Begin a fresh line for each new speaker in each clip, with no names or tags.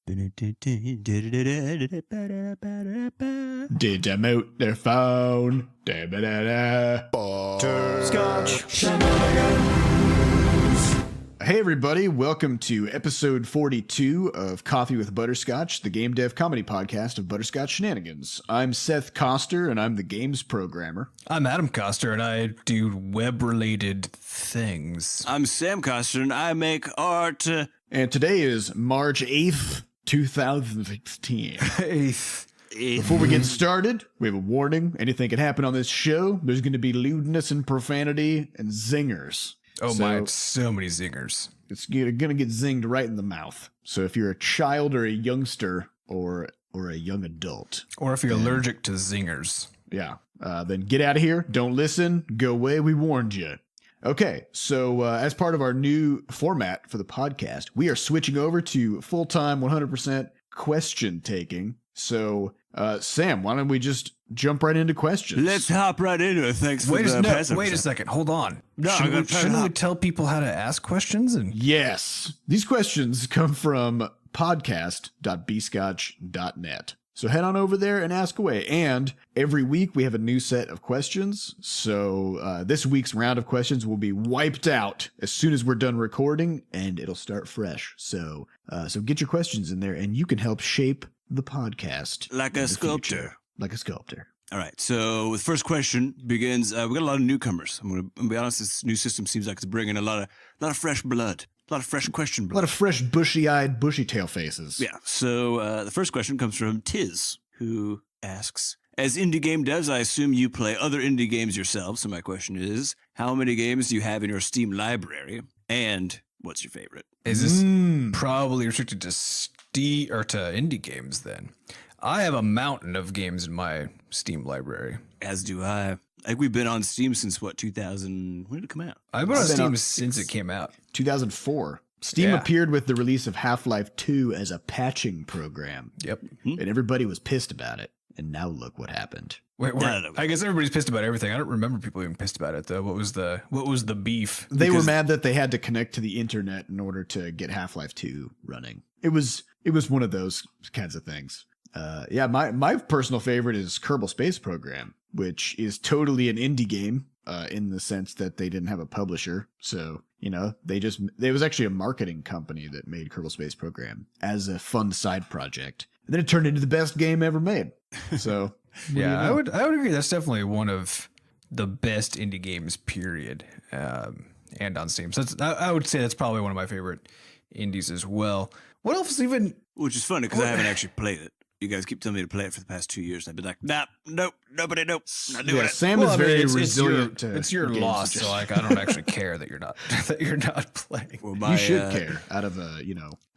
Did them out their phone.
Butterscotch
Shenanigans. Hey everybody, welcome to episode 42 of Coffee with Butterscotch, the game dev comedy podcast of Butterscotch Shenanigans. I'm Seth Coster, and I'm the games programmer.
I'm Adam Coster, and I do web-related things.
I'm Sam Coster, and I make art.
And today is March 8th, 2016. Before we get started, we have a warning. Anything can happen on this show. There's going to be lewdness and profanity and zingers.
Oh my, so many zingers.
It's going to get zinged right in the mouth. So if you're a child or a youngster or a young adult.
Or if you're allergic to zingers.
Yeah. Then get out of here. Don't listen. Go away. We warned you. Okay. So as part of our new format for the podcast, we are switching over to full-time 100% question taking. So Sam, why don't we just jump right into questions?
Let's hop right into it. Thanks for the present.
Wait a second. Hold on.
No,
shouldn't we tell people how to ask questions?
Yes. These questions come from podcast.bscotch.net. So head on over there and ask away. And every week we have a new set of questions. So this week's round of questions will be wiped out as soon as we're done recording, and it'll start fresh. So get your questions in there, and you can help shape the podcast.
Like a sculptor.
Like a sculptor.
All right. So the first question begins. We got a lot of newcomers. I'm going to be honest. This new system seems like it's bringing a lot of fresh blood. A lot of fresh question blood.
A lot of fresh, bushy-eyed, bushy-tail faces.
Yeah. So the first question comes from Tiz, who asks, as indie game devs, I assume you play other indie games yourself. So my question is, how many games do you have in your Steam library? And what's your favorite?
Is this probably restricted to indie games then? I have a mountain of games in my Steam library.
As do I. I think we've been on Steam since, 2000? When did it come out?
I've been on Steam since it came out.
2004. Steam appeared with the release of Half-Life 2 as a patching program.
Yep.
And everybody was pissed about it. And now look what happened.
Wait, I guess everybody's pissed about everything. I don't remember people being pissed about it though. What was the beef?
They were mad that they had to connect to the internet in order to get Half-Life 2 running. It was one of those kinds of things. My personal favorite is Kerbal Space Program, which is totally an indie game in the sense that they didn't have a publisher. So, it was actually a marketing company that made Kerbal Space Program as a fun side project. And then it turned into the best game ever made. So,
yeah, I would agree. That's definitely one of the best indie games, period. And on Steam. So I would say that's probably one of my favorite indies as well. What else even?
Which is funny because I haven't actually played it. You guys keep telling me to play it for the past 2 years. I've been like, nope, not doing it.
Sam is very resilient.
It's your loss, so I don't actually care that you're not playing.
Well,
you should care out of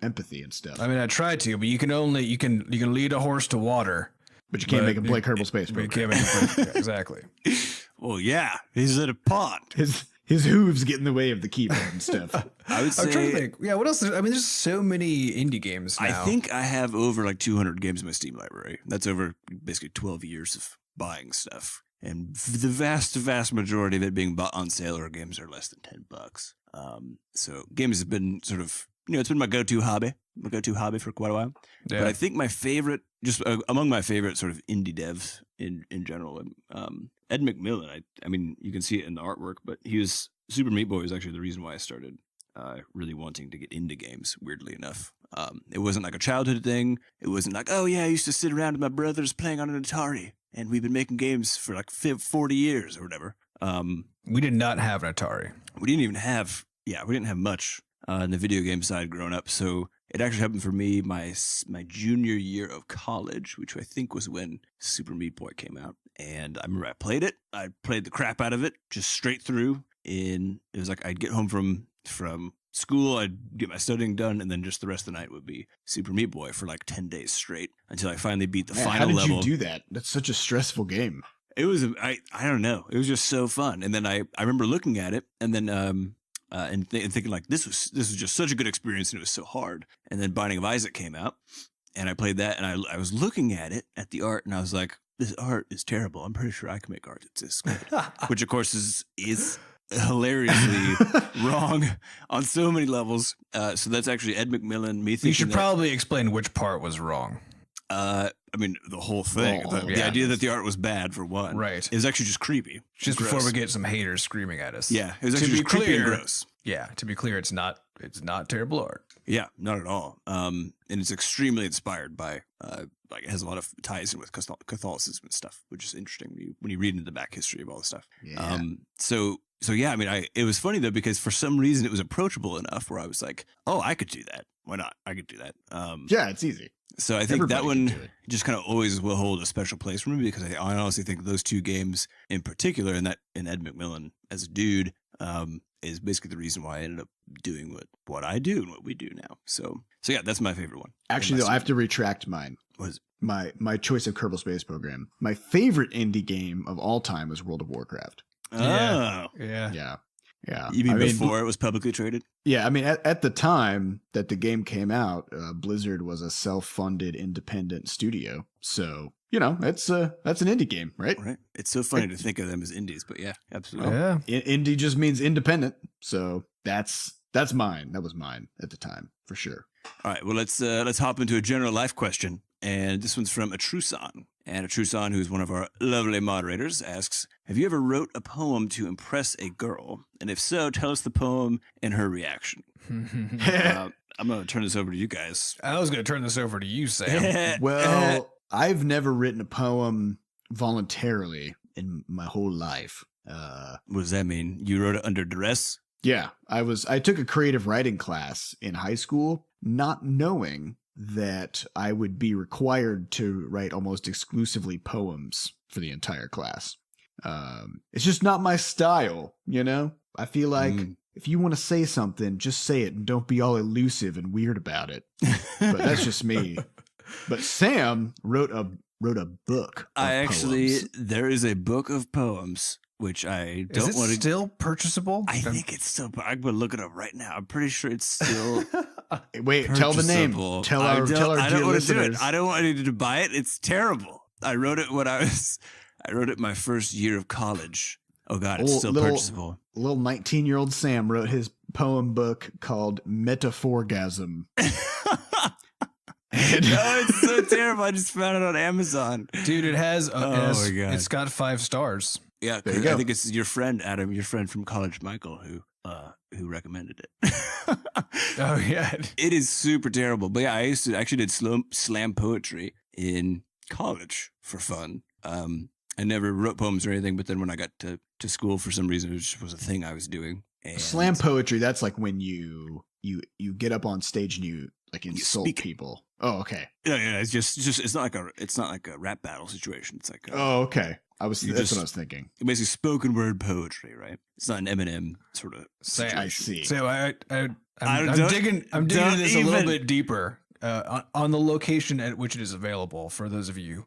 empathy and stuff.
I mean, I try to, but you can lead a horse to water,
but you can't make him play Kerbal Space Program.
You can't make him play exactly.
Well, yeah, he's at a pond.
His hooves get in the way of the keyboard and stuff.
I would say.
I'm trying to think. Yeah, what else? I mean, there's so many indie games now.
I think I have over 200 games in my Steam library. That's over basically 12 years of buying stuff. And the vast, vast majority of it being bought on sale or games are less than $10. So games have been sort of, it's been my go-to hobby for quite a while. Yeah. But I think my favorite, just among my favorite sort of indie devs in general, Ed McMillan, I mean, you can see it in the artwork, but Super Meat Boy was actually the reason why I started really wanting to get into games, weirdly enough. It wasn't like a childhood thing. It wasn't like, oh yeah, I used to sit around with my brothers playing on an Atari, and we've been making games for 40 years or whatever.
We did not have an Atari.
We didn't have much in the video game side growing up, so it actually happened for me my junior year of college, which I think was when Super Meat Boy came out. And I remember I played it. I played the crap out of it, just straight through. It was like I'd get home from school, I'd get my studying done, and then just the rest of the night would be Super Meat Boy for 10 days straight until I finally beat the final level.
How did you do that? That's such a stressful game.
It was, I don't know. It was just so fun. And then I remember looking at it and then and thinking this was just such a good experience and it was so hard. And then Binding of Isaac came out and I played that and I was looking at the art, and I was like, this art is terrible. I'm pretty sure I can make art that's this good. Which of course is hilariously wrong on so many levels. So that's actually Ed McMillan. Me thinking
You should probably explain which part was wrong.
I mean, the whole thing. The idea that the art was bad, for one.
Right.
It was actually just creepy.
Just
Gross.
before we get some haters screaming at us.
Yeah, it was actually just creepy and gross.
Yeah, to be clear, it's not terrible art.
Yeah, not at all. And it's extremely inspired by, like, it has a lot of ties in with Catholicism and stuff, which is interesting when you read into the back history of all this stuff.
Yeah.
So yeah, I mean, it was funny though, because for some reason it was approachable enough where I was like, oh, I could do that. Why not? I could do that.
Yeah, it's easy.
So I think
Everybody
that
can
one
do it.
just kind of always will hold a special place for me, because I honestly think those two games in particular, and Ed McMillan as a dude, is basically the reason why I ended up doing what I do and what we do now. So yeah, that's my favorite one.
Actually, though, I have to retract mine.
Was
My choice of Kerbal Space Program. My favorite indie game of all time was World of Warcraft.
Yeah.
Yeah.
You mean
I
before it was publicly traded?
Yeah, I mean, at the time that the game came out, Blizzard was a self-funded independent studio. So, that's an indie game, right?
Right. It's so funny to think of them as indies, but yeah, absolutely.
Yeah.
Indie just means independent. So that's mine. That was mine at the time, for sure.
All right. Well, let's hop into a general life question. And this one's from Atrusan. And Atrusan, who's one of our lovely moderators, asks, have you ever wrote a poem to impress a girl? And if so, tell us the poem and her reaction. I'm going to turn this over to you guys.
I was going to turn this over to you, Sam.
Well, I've never written a poem voluntarily in my whole life.
What does that mean? You wrote it under duress?
Yeah, I took a creative writing class in high school, not knowing that I would be required to write almost exclusively poems for the entire class. It's just not my style, I feel like if you want to say something, just say it and don't be all elusive and weird about it. But that's just me. But Sam wrote a book.
There is a book of poems, which I don't want to.
Still purchasable?
I think it's still. I'm going to look it up right now. I'm pretty sure it's still.
Wait, tell the name. Tell our dear listeners.
I don't want you to buy it. It's terrible. I wrote it I wrote it my first year of college. Oh God, it's still purchasable.
Little 19-year-old Sam wrote his poem book called Metaphorgasm.
No, it's so terrible. I just found it on Amazon.
Dude, it has.
My God.
It's got 5 stars.
Yeah,
There you go.
I think it's your friend Adam, your friend from college, Michael, who recommended it.
Oh yeah,
it is super terrible. But yeah, I actually did slam poetry in college for fun. I never wrote poems or anything, but then when I got to school, for some reason, it just was a thing I was doing. And
Slam poetry, that's like when you get up on stage and you insult
speak.
people. Oh, okay.
Yeah, it's just it's not like a rap battle situation. It's like
Oh, okay. That's
You
what
just-
I was thinking.
basically spoken word poetry, right? It's not an Eminem sort of
Sam,
situation.
I see.
So I'm
don't-
digging
don't
this a little
even-
bit deeper on the location at which it is available for those of you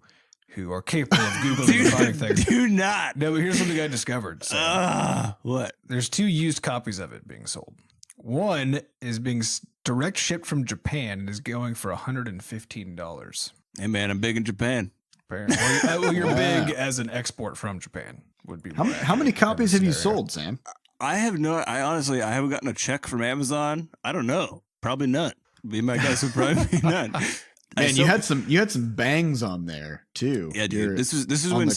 who are capable of Googling and finding things.
Do not.
No, but here's something I discovered. So
What?
there's 2 used copies of it being sold. One is being direct shipped from Japan and is going for $115.
Hey man, I'm big in Japan.
Apparently. Well, you're big as an export from Japan. Would be
How many copies have you sold, Sam?
I honestly haven't gotten a check from Amazon. I don't know. Probably none. Be my guess would probably be none.
Man, you had some bangs on there too.
Yeah, dude. This is
on
when
the-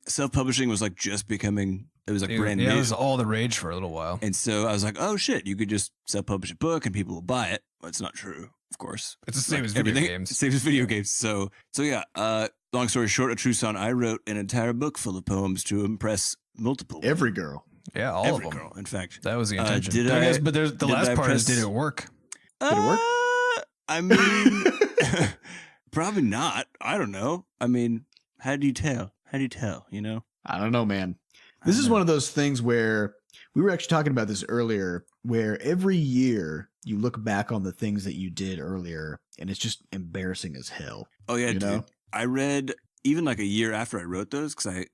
self-publishing was like just becoming. It was like brand
Yeah,
new.
it was all the rage for a little while.
And so I was like, oh shit, you could just self-publish a book and people will buy it. Well, it's not true, of course.
It's the same
Like
as video
everything.
games.
It's the same as video games. So yeah, long story short, a true son, I wrote an entire book full of poems to impress multiple women.
Every girl.
Yeah, all
Every
of them.
girl, in fact.
That was the intention.
did
I
I-
guess, but the
did
last
I
part is,
press-
did it work?
Did it work?
I mean, probably not. I don't know. I mean, how do you tell?
I don't know, man. This is one of those things where we were actually talking about this earlier, where every year you look back on the things that you did earlier and it's just embarrassing as hell.
Oh yeah,
You
dude.
know?
I read even like a year after I wrote those, because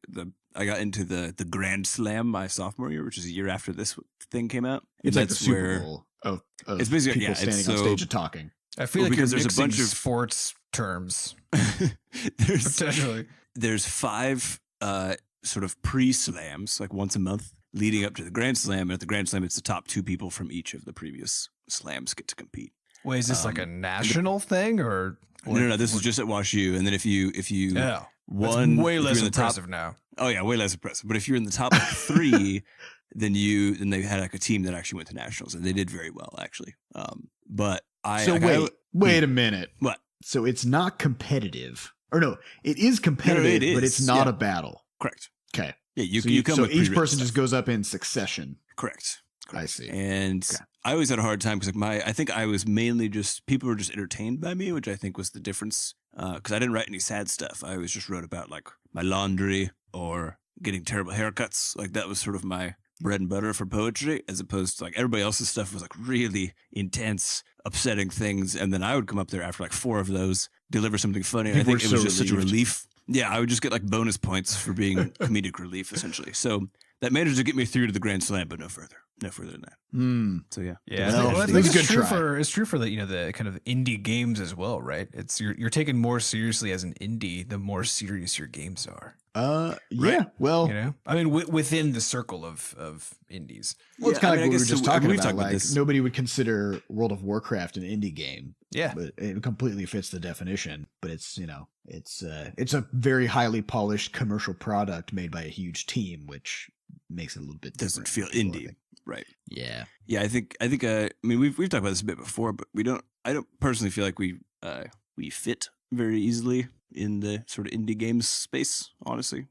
I got into the Grand Slam my sophomore year, which is a year after this thing came out.
It's like the
That's
Super
where-
Bowl of
It's basically-
people
yeah, it's
standing on
so-
stage and talking.
I feel
Well,
like you're
because there's a
mixing
bunch of-
sports terms
there's
potentially.
there's 5 sort of pre-slams, like once a month, leading up to the Grand Slam. And at the Grand Slam, it's the top 2 people from each of the previous slams get to compete.
Wait, is this like a national thing or?
No. This is just at WashU. And then if you
Yeah,
won,
way less
in the
impressive
top,
now.
Oh yeah, way less impressive. But if you're in the top 3, then they had like a team that actually went to nationals, and they did very well actually. But
wait a minute.
What?
So it's not competitive, or no, it is competitive,
it is.
but it's not a battle.
Correct.
Okay.
Yeah, you
So,
come
so
with
each
pre-written
person
stuff.
just goes up in succession.
Correct.
I see.
And
Okay.
I always had a hard time because I think I was mainly just people were just entertained by me, which I think was the difference. Because I didn't write any sad stuff. I always just wrote about like my laundry or getting terrible haircuts. Like that was sort of my bread and butter for poetry, as opposed to like everybody else's stuff was like really intense, upsetting things. And then I would come up there after like 4 of those, deliver something funny. And I
People
think
were
it was
so
just such a
relieved.
relief. Yeah, I would just get like bonus points for being comedic relief, essentially. So that managed to get me through to the Grand Slam, but no further than that. So yeah.
Yeah,
Well,
I
it
think
was a
it's
good
true
try.
it's true for the the kind of indie games as well, right? It's you're taken more seriously as an indie the more serious your games are.
Yeah. Well,
You know, I mean, within the circle of indies.
well, it's
Yeah,
kind
I
of
mean, I
like what we were
guess
just
so-
talking
we've
about.
talked about
Like
this.
nobody would consider World of Warcraft an indie game.
Yeah,
But it completely fits the definition. But it's it's a very highly polished commercial product made by a huge team, which makes it a little bit
Doesn't
different.
feel
for people, I
indie.
think.
Right.
Yeah.
Yeah, I think I mean we've talked about this a bit before, but I don't personally feel like we fit very easily in the sort of indie games space, honestly.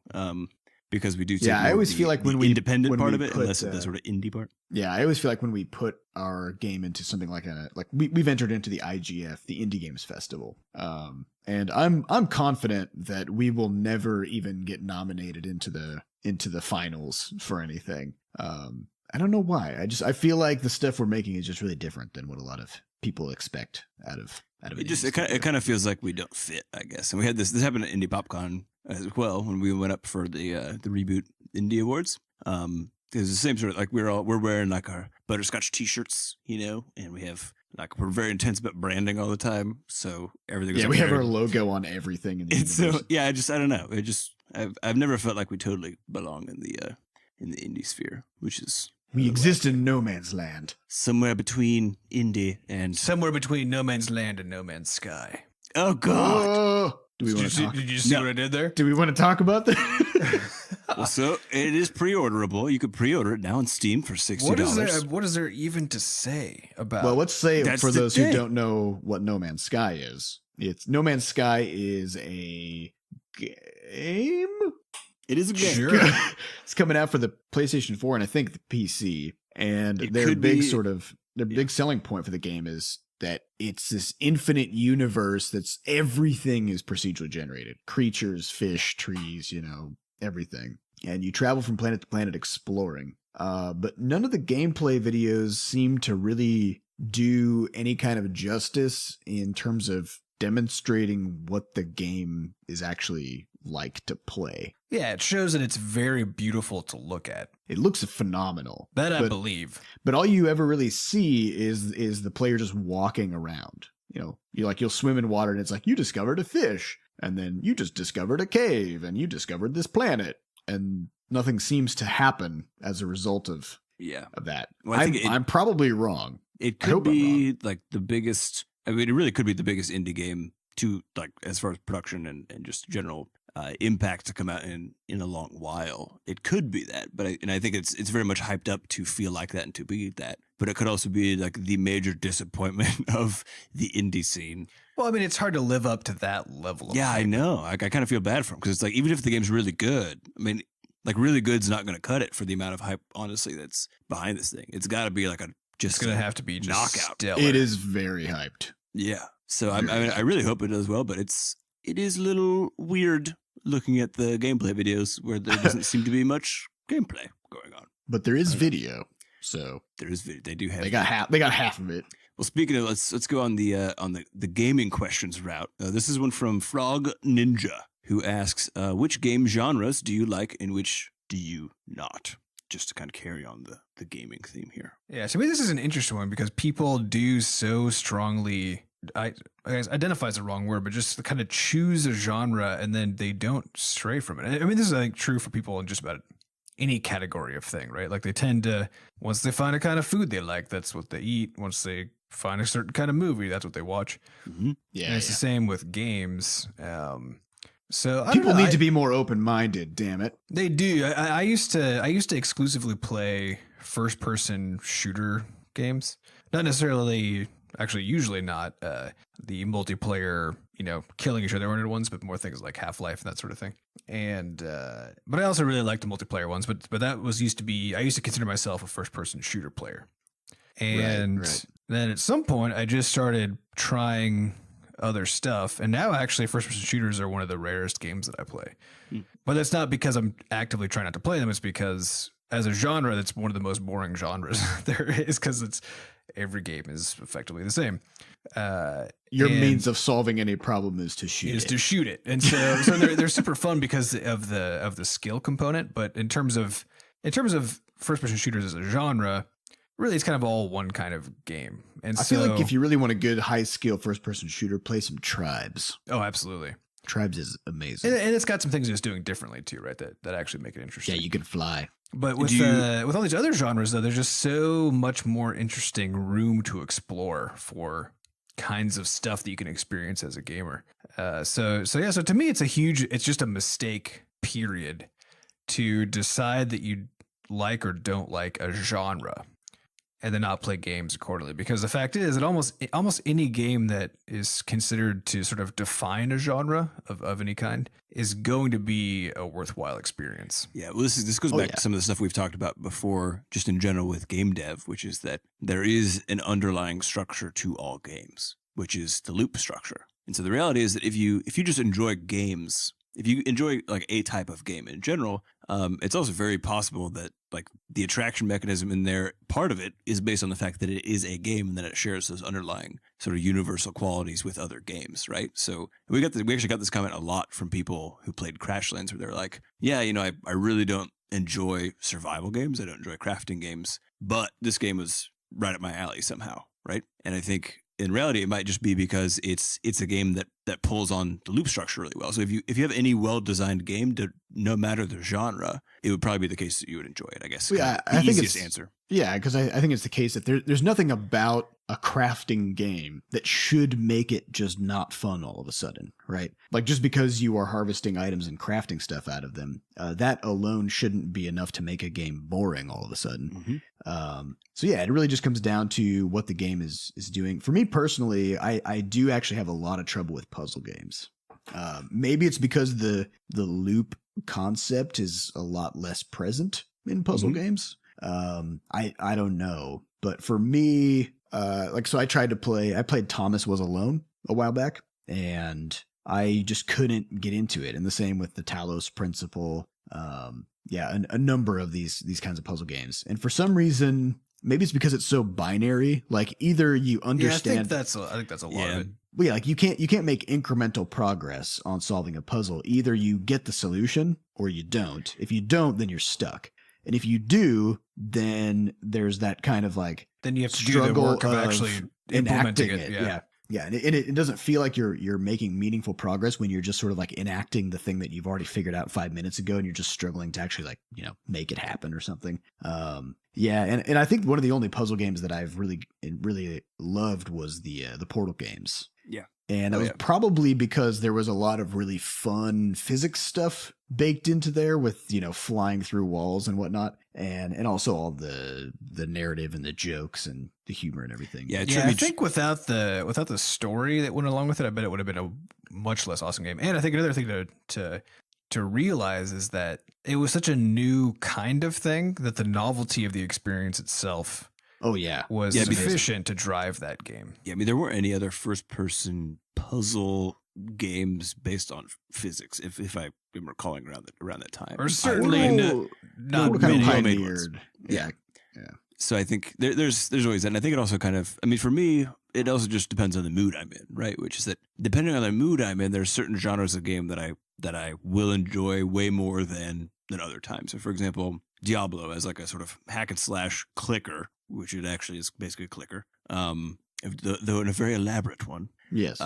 Because we do take
Yeah, I
more of
always
the-
feel like
the
when we-
independent
when
part
we
of it
put,
and less of the sort of indie part.
Yeah, I always feel like when we put our game into something like we've entered into the IGF, the Indie Games Festival, and I'm confident that we will never even get nominated into the finals for anything. I don't know why. I feel like the stuff we're making is just really different than what a lot of people expect out of
It
an
just
indie
it kind of feels like we don't fit, I guess. And we had this happened at Indie PopCon as well when we went up for the Reboot Indie Awards. It was the same sort of like we're wearing like our Butterscotch t-shirts, and we have like we're very intense about branding all the time. So everything.
Yeah,
was
we
like
have our
very-
logo on everything in the
It's
universe.
so yeah. I don't know. I've never felt like we totally belong in the indie sphere, which is
We exist in no man's land.
somewhere between indie and
somewhere between No Man's Land and No Man's Sky.
oh god.
Oh, do we
Did
want
you
to
see,
talk?
did you see
No.
what I did there?
Do we want to talk about that?
Well, so it is pre-orderable. You could pre-order it now on Steam for $60.
What is there even to say about?
Well, let's say
That's
for
the
those who
thing.
don't know what No Man's Sky is, No Man's Sky is a game.
It is a game.
Sure.
It's coming out for the PlayStation 4 and I think the PC. And
It
their
could
big
be-
big selling point for the game is that it's this infinite universe that's everything is procedurally generated. Creatures, fish, trees, everything. And you travel from planet to planet exploring. But none of the gameplay videos seem to really do any kind of justice in terms of demonstrating what the game is actually like to play.
Yeah, it shows that it's very beautiful to look at.
It looks phenomenal.
That I
but,
believe.
But all you ever really see is the player just walking around. You'll swim in water and it's like you discovered a fish, and then you just discovered a cave, and you discovered this planet, and nothing seems to happen as a result of
Yeah.
that.
Well, I think
I'm probably wrong.
It
I
could
hope I'm
be like the biggest. I mean, it really could be the biggest indie game to like as far as production and just general impact to come out in a long while. It could be that, but I think it's very much hyped up to feel like that and to be that. But it could also be like the major disappointment of the indie scene.
Well, I mean, it's hard to live up to that level of
Yeah, I
hype.
know. I kind of feel bad for him because it's like even if the game's really good, I mean, like really good's not going to cut it for the amount of hype. Honestly, that's behind this thing. It's got to be like
It's going to have to be just
knockout.
stellar.
It is very hyped.
Yeah. So I really hope it does well, but it is a little weird looking at the gameplay videos where there doesn't seem to be much gameplay going on.
But there is video, so
There is video. They do have.
they got half of it.
Well, speaking of, let's go on the gaming questions route. This is one from Frog Ninja, who asks, which game genres do you like and which do you not? Just to kind of carry on the gaming theme here.
Yeah, to me, this is an interesting one because people do so strongly. I guess identify is the wrong word, but just kind of choose a genre and then they don't stray from it. I mean, this is I think true for people in just about any category of thing, right? Like they tend to, once they find a kind of food they like, that's what they eat. Once they find a certain kind of movie, that's what they watch.
Mm-hmm.
Yeah,
And it's the same with games. So I
people
don't know,
need to be more open-minded. Damn it.
They do. I used to exclusively play first-person shooter games. Not necessarily, actually, usually not the multiplayer, killing each other oriented ones, but more things like Half-Life and that sort of thing. And but I also really liked the multiplayer ones. But that was used to be. I used to consider myself a first-person shooter player. And then at some point, I just started trying other stuff, and now actually first-person shooters are one of the rarest games that I play. But that's not because I'm actively trying not to play them. It's because as a genre, that's one of the most boring genres there is, because it's every game is effectively the same.
Your means of solving any problem is to shoot it.
And so they're super fun because of the skill component. But in terms of first-person shooters as a genre, really, it's kind of all one kind of game. And
I feel like if you really want a good high-skill first-person shooter, play some Tribes.
Oh, absolutely.
Tribes is amazing.
And it's got some things it's doing differently too, right? That actually make it interesting.
Yeah, you can fly.
But with all these other genres, though, there's just so much more interesting room to explore for kinds of stuff that you can experience as a gamer. So to me, it's just a mistake, period, to decide that you like or don't like a genre and then not play games accordingly. Because the fact is that almost any game that is considered to sort of define a genre of any kind is going to be a worthwhile experience.
Yeah, well, this goes back to some of the stuff we've talked about before, just in general with game dev, which is that there is an underlying structure to all games, which is the loop structure. And so the reality is that if you just enjoy games, if you enjoy like a type of game in general, it's also very possible that like the attraction mechanism in there, part of it is based on the fact that it is a game and that it shares those underlying sort of universal qualities with other games, right? So we actually got this comment a lot from people who played Crashlands, where they're like, yeah, I really don't enjoy survival games. I don't enjoy crafting games, but this game was right up my alley somehow, right? And I think in reality, it might just be because it's a game that pulls on the loop structure really well. So if you have any well-designed game, no matter the genre, it would probably be the case that you would enjoy it, I guess.
Yeah,
I think it's answer.
Yeah, because I think it's the case that there's nothing about a crafting game that should make it just not fun all of a sudden, right? Like just because you are harvesting items and crafting stuff out of them, that alone shouldn't be enough to make a game boring all of a sudden. Mm-hmm. So yeah, it really just comes down to what the game is doing. For me personally, I do actually have a lot of trouble with puzzle games. Maybe it's because the loop concept is a lot less present in puzzle games. I don't know, but for me, so I played Thomas Was Alone a while back, and I just couldn't get into it. And the same with the Talos Principle. A number of these kinds of puzzle games. And for some reason, maybe it's because it's so binary. Like either you understand.
I think that's a lot of it.
Well, yeah, like you can't make incremental progress on solving a puzzle. Either you get the solution or you don't. If you don't, then you're stuck. And if you do, then there's that kind of like
then you have to do the work of actually implementing it.
Yeah. And it doesn't feel like you're making meaningful progress when you're just sort of like enacting the thing that you've already figured out 5 minutes ago, and you're just struggling to actually make it happen or something. And I think one of the only puzzle games that I've really loved was the Portal games.
Yeah.
And that was probably because there was a lot of really fun physics stuff baked into there with, flying through walls and whatnot. And also all the narrative and the jokes and the humor and everything.
Yeah, I think without the story that went along with it, I bet it would have been a much less awesome game. And I think another thing to realize is that it was such a new kind of thing that the novelty of the experience itself was sufficient to drive that game.
Yeah, I mean, there weren't any other first-person puzzle games based on physics, if I am recalling around that time.
Or certainly not
many
pioneered. Yeah. So I think there's always that. And I think it also kind of, I mean, for me, it also just depends on the mood I'm in, right? Which is that depending on the mood I'm in, there's certain genres of game that I will enjoy way more than other times. So for example, Diablo as like a sort of hack and slash clicker, which it actually is basically a clicker, though in a very elaborate one.
Yes,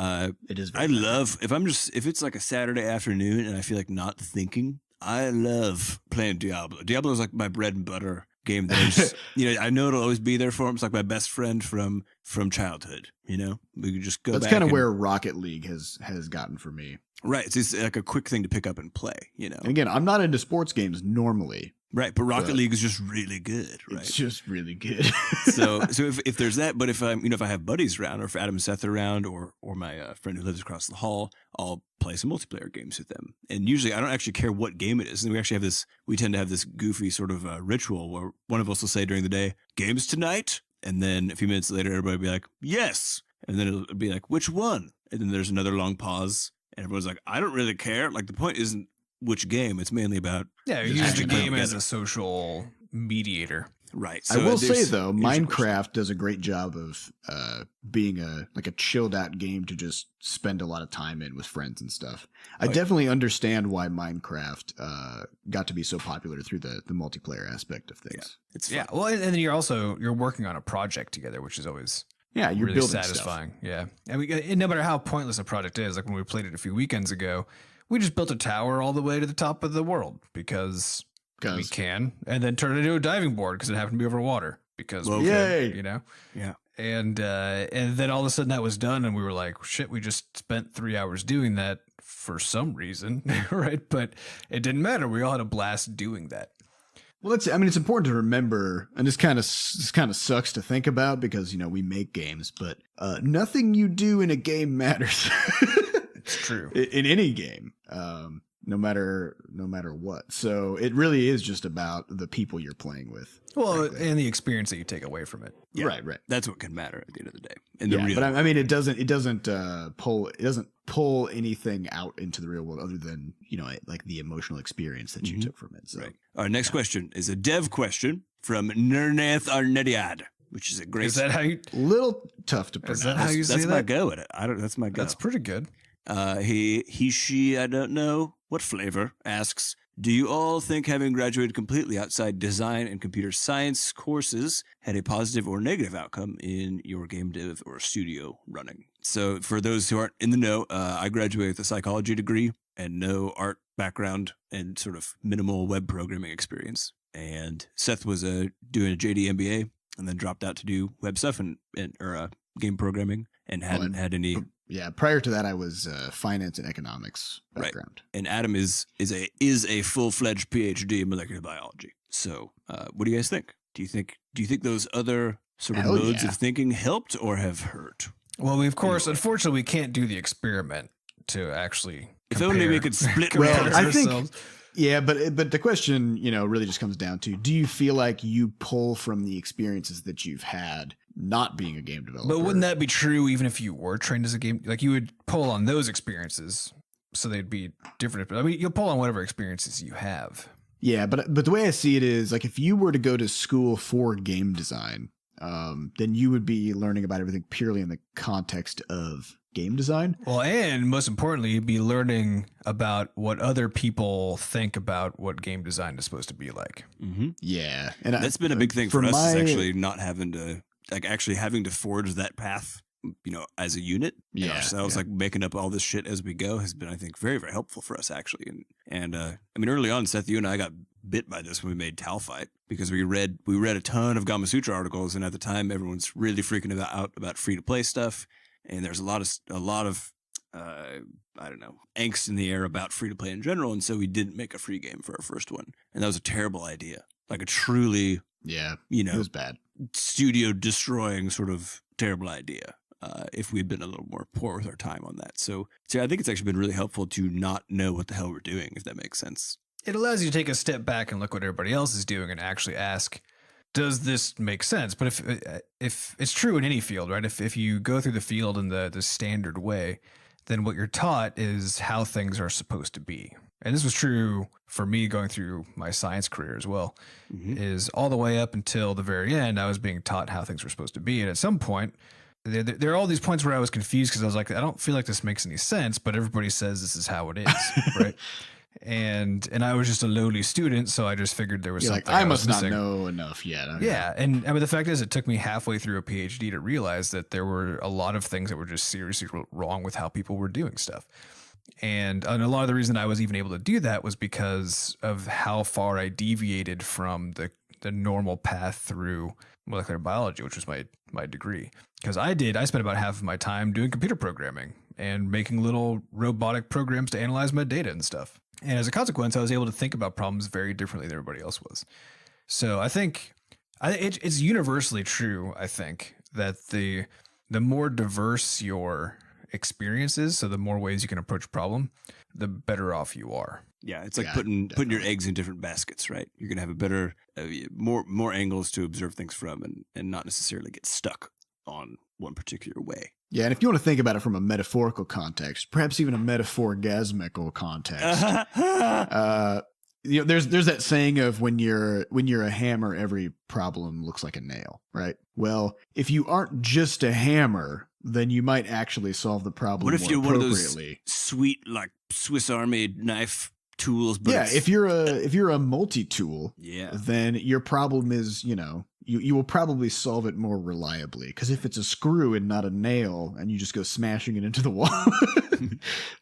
it is.
I love if it's like a Saturday afternoon and I feel like not thinking, I love playing Diablo. Diablo is like my bread and butter game. That I just, I know it'll always be there for him. It's like my best friend from childhood. We can just go.
That's
back
kind of
and-
where Rocket League has gotten for me.
Right. It's just like a quick thing to pick up and play.
And again, I'm not into sports games normally.
Right, but Rocket League is just really good, right?
It's just really good.
so if there's that, but if I'm if I have buddies around, or if Adam and Seth are around, or my friend who lives across the hall, I'll play some multiplayer games with them. And usually I don't actually care what game it is. And we tend to have this goofy sort of ritual where one of us will say during the day, "Games tonight," and then a few minutes later, everybody will be like, "Yes," and then it'll be like, "Which one?" And then there's another long pause, and everyone's like, "I don't really care." Like the point isn't which game; it's mainly about
you use the game as a social mediator.
Right.
I will say though, Minecraft does a great job of being a chilled out game to just spend a lot of time in with friends and stuff. I definitely understand why Minecraft got to be so popular through the multiplayer aspect of things.
Yeah, it's fun.
Yeah. Well, and then you're working on a project together, which is always
you're
really
building
satisfying.
stuff.
Yeah. And no matter how pointless a project is, like when we played it a few weekends ago, we just built a tower all the way to the top of the world because we can, and then turn it into a diving board because it happened to be over water because we
yay.
can,
Yeah.
And then all of a sudden that was done, and we were like, shit, we just spent 3 hours doing that for some reason, right? But it didn't matter. We all had a blast doing that.
Well, it's important to remember, and this kind of sucks to think about because we make games, but nothing you do in a game matters.
It's true
in any game, no matter what. So it really is just about the people you're playing with.
Well, and the experience that you take away from it.
Yeah. Right.
That's what can matter at the end of the day.
But I mean, it doesn't pull anything out into the real world other than like the emotional experience that you took from it. So.
Right. Our next question is a dev question from Nernath Arnediad, which is a great.
Is that how you?
Little tough to pronounce.
Is that how you say
That's
that?
my go at it. That's my go.
That's pretty good.
She, I don't know what flavor, asks, do you all think having graduated completely outside design and computer science courses had a positive or negative outcome in your game dev or studio running? So for those who aren't in the know, I graduated with a psychology degree and no art background and sort of minimal web programming experience. And Seth was doing a JD MBA and then dropped out to do web stuff and game programming and hadn't had any.
Yeah, prior to that, I was finance and economics background.
Right. And Adam is a full-fledged PhD in molecular biology. So, what do you guys think? Do you think those other sort of modes of thinking helped or have hurt?
Well, unfortunately, we can't do the experiment to actually.
If only we could split.
Well, I think. Yeah, but the question, really just comes down to: do you feel like you pull from the experiences that you've had? Not being a game developer.
But wouldn't that be true even if you were trained as a game? Like you would pull on those experiences, so they'd be different. I mean, you'll pull on whatever experiences you have.
Yeah, but the way I see it is like if you were to go to school for game design, then you would be learning about everything purely in the context of game design.
Well, and most importantly, you'd be learning about what other people think about what game design is supposed to be like.
Mm-hmm.
Yeah, and
that's been a big thing for us. Is actually not having to. Actually having to forge that path, as a unit ourselves, like making up all this shit as we go has been, I think, very, very helpful for us actually. And I mean, early on, Seth, you and I got bit by this when we made Talfight because we read a ton of Gamma Sutra articles, and at the time, everyone's really freaking out about free to play stuff, and there's a lot of I don't know, angst in the air about free to play in general, and so we didn't make a free game for our first one, and that was a terrible idea, like a truly
it was bad.
Studio destroying sort of terrible idea if we'd been a little more poor with our time on that. So I think it's actually been really helpful to not know what the hell we're doing, if that makes sense.
It allows you to take a step back and look what everybody else is doing and actually ask, does this make sense? But if it's true in any field, right? If you go through the field in the standard way, then what you're taught is how things are supposed to be. And this was true for me going through my science career as well, is all the way up until the very end, I was being taught how things were supposed to be. And at some point, there are all these points where I was confused because I was like, I don't feel like this makes any sense, but everybody says this is how it is, right? And I was just a lowly student, so I just figured there was something
I must not know enough yet.
Yeah, and I mean, the fact is, it took me halfway through a PhD to realize that there were a lot of things that were just seriously wrong with how people were doing stuff. And a lot of the reason I was even able to do that was because of how far I deviated from the normal path through molecular biology, which was my degree. Because I spent about half of my time doing computer programming and making little robotic programs to analyze my data and stuff. And as a consequence, I was able to think about problems very differently than everybody else was. So I think it's universally true, I think, that the more diverse your experience is, so the more ways you can approach a problem, the better off you are.
Yeah, it's like putting your eggs in different baskets, right? You're going to have a better, more angles to observe things from and not necessarily get stuck on one particular way.
Yeah, and if you want to think about it from a metaphorical context, perhaps even a metaphorgasmical context, there's that saying of when you're a hammer, every problem looks like a nail, right? Well, if you aren't just a hammer, then you might actually solve the problem.
What if
more
you're one of those
appropriately.
sweet, like Swiss Army knife tools? But
Yeah, if you're a multi-tool,
yeah,
then your problem is, you will probably solve it more reliably. Because if it's a screw and not a nail, and you just go smashing it into the wall,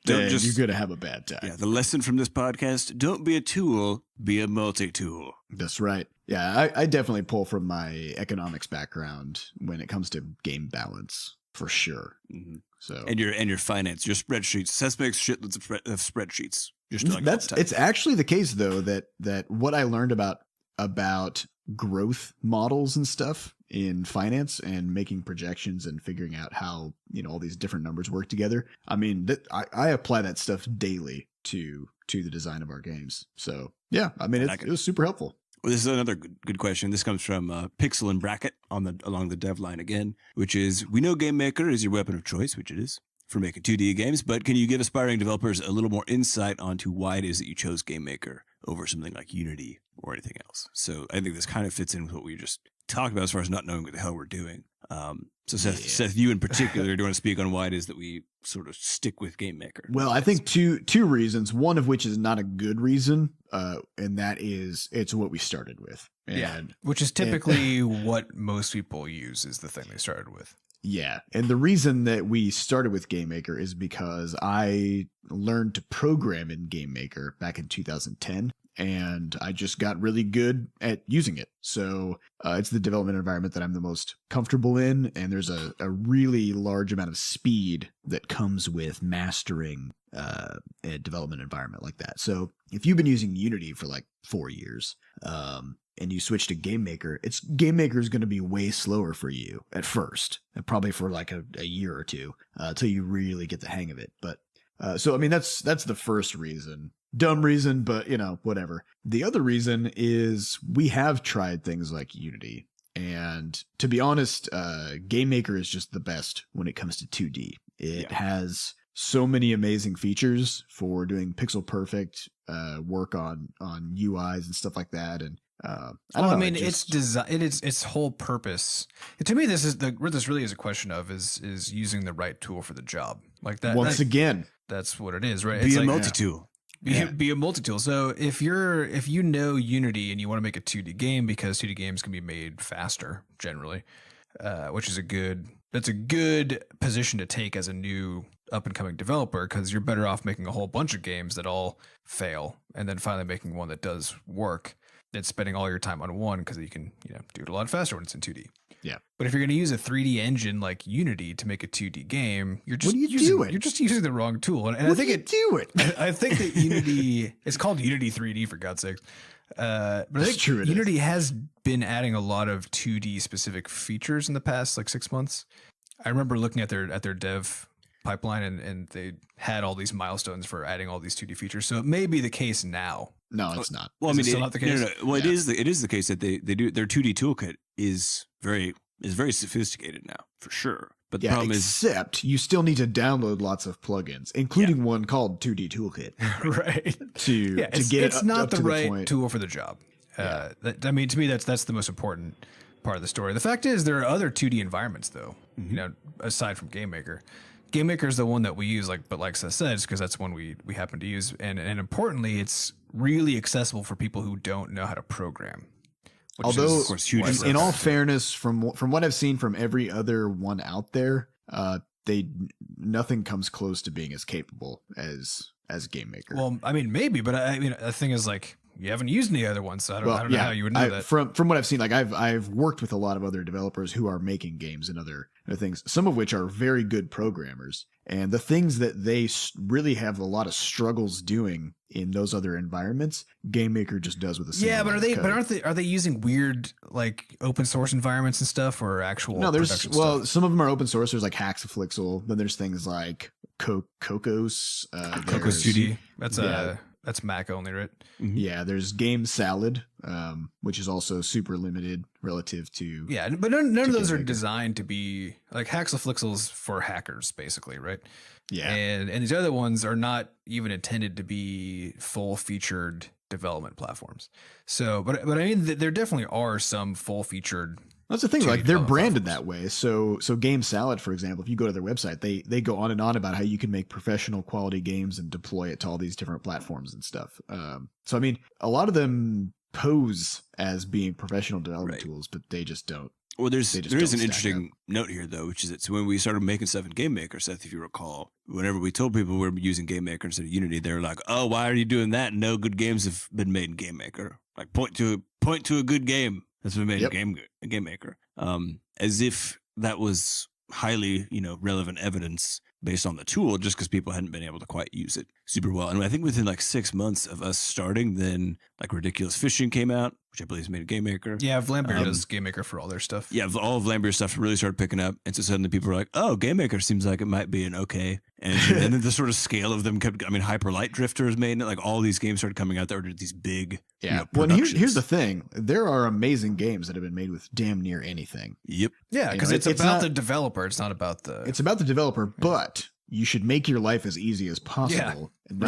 then you're going to have a bad time.
Yeah, the lesson from this podcast: don't be a tool, be a multi-tool.
That's right. Yeah, I definitely pull from my economics background when it comes to game balance, for sure.
Mm-hmm.
So
and your finance, your spreadsheets. Seth makes shitloads of spreadsheets. Just like
it's actually the case though that what I learned about growth models and stuff in finance and making projections and figuring out how all these different numbers work together. I mean, I apply that stuff daily to the design of our games. So yeah, I mean it was super helpful.
Well, this is another good question. This comes from Pixel and Bracket along the dev line again, which is: we know Game Maker is your weapon of choice, which it is for making 2D games, but can you give aspiring developers a little more insight onto why it is that you chose Game Maker over something like Unity or anything else? So I think this kind of fits in with what we just talked about as far as not knowing what the hell we're doing. So Seth, you in particular, do you want to speak on why it is that we sort of stick with Game Maker?
Well, I think two reasons, one of which is not a good reason, and that is it's what we started with.
Which is typically what most people use is the thing they started with.
Yeah, and the reason that we started with Game Maker is because I learned to program in Game Maker back in 2010, and I just got really good at using it. So it's the development environment that I'm the most comfortable in, and there's a really large amount of speed that comes with mastering a development environment like that. So if you've been using Unity for like 4 years, and you switch to Game Maker, Game Maker is going to be way slower for you at first, and probably for like a year or two, until you really get the hang of it. But so I mean that's the first reason. Dumb reason, but whatever. The other reason is we have tried things like Unity, and to be honest, Game Maker is just the best when it comes to 2D. It has so many amazing features for doing pixel perfect work on UIs and stuff like that, and
its design, its whole purpose. To me, this really is a question of is using the right tool for the job. Like that.
Again,
that's what it is, right?
Be a multi-tool.
Be a multi-tool. So if you know Unity and you want to make a 2D game, because 2D games can be made faster generally, which is a good position to take as a new up and coming developer, because you're better off making a whole bunch of games that all fail and then finally making one that does work than spending all your time on one, because you can do it a lot faster when it's in 2D.
Yeah.
But if you're going to use a 3D engine like Unity to make a 2D game, you're just
doing?
You're just using the wrong tool. And I think I think that Unity, it's called Unity 3D for God's sakes. But I think
true,
Unity has been adding a lot of 2D specific features in the past like 6 months. I remember looking at their dev pipeline, and they had all these milestones for adding all these 2D features. So it may be the case now.
No, it's not.
Well,
Is it still not the case?
No. Well, it is the case that they do their 2D toolkit is very sophisticated now, for sure. But the problem
except you still need to download lots of plugins, including one called 2D Toolkit,
right?
To get
it's
it
not
up
the
to
right
point.
tool for the job. To me, that's the most important part of the story. The fact is, there are other 2D environments, though. Aside from Game Maker. Game Maker is the one that we use, but like Seth said, because that's one we happen to use, and importantly, it's really accessible for people who don't know how to program.
Although,
is, of course, huge
in all fairness, from what I've seen from every other one out there, nothing comes close to being as capable as Game Maker.
Well, I mean, maybe, but I mean, the thing is, like, you haven't used any other ones, so I don't know how you would know that.
From what I've seen, like I've worked with a lot of other developers who are making games and other things, some of which are very good programmers. And the things that they really have a lot of struggles doing in those other environments, Game Maker just does with a single line of code.
Are they using weird like open source environments and stuff, or actual?
No,
stuff?
Some of them are open source. There's like Haxaflixel. Then there's things like Cocos.
Cocos 2D. That's Mac only, right?
Mm-hmm. Yeah, there's Game Salad, which is also super limited relative to.
Yeah, but none of those are designed to be like Haxaflixel's for hackers, basically, right?
Yeah,
and these other ones are not even intended to be full featured development platforms. So, but I mean, there definitely are some full featured.
That's the thing, like they're branded that way. So Game Salad, for example, if you go to their website, they go on and on about how you can make professional quality games and deploy it to all these different platforms and stuff. So I mean, a lot of them pose as being professional development tools, but they just don't.
Well, there is an interesting note here, though, which is that when we started making stuff in Game Maker, Seth, if you recall, whenever we told people we were using Game Maker instead of Unity, they were like, "Oh, why are you doing that? No good games have been made in Game Maker. Like, point to a good game that's been made in Game Maker." As if that was highly, relevant evidence based on the tool, just because people hadn't been able to quite use it super well. And I think within like 6 months of us starting, then like Ridiculous Fishing came out, which I believe is made a Game Maker.
Yeah, Vlambeer does Game Maker for all their stuff.
Yeah, all of Vlambeer's stuff really started picking up. And so suddenly people were like, oh, Game Maker seems like it might be an okay. And then the sort of scale of them kept, Hyper Light Drifter is made, like all these games started coming out that were these big,
well, here's the thing. There are amazing games that have been made with damn near anything.
Yep.
Yeah, because it's about the developer. It's not about the...
It's about the developer, but you should make your life as easy as possible and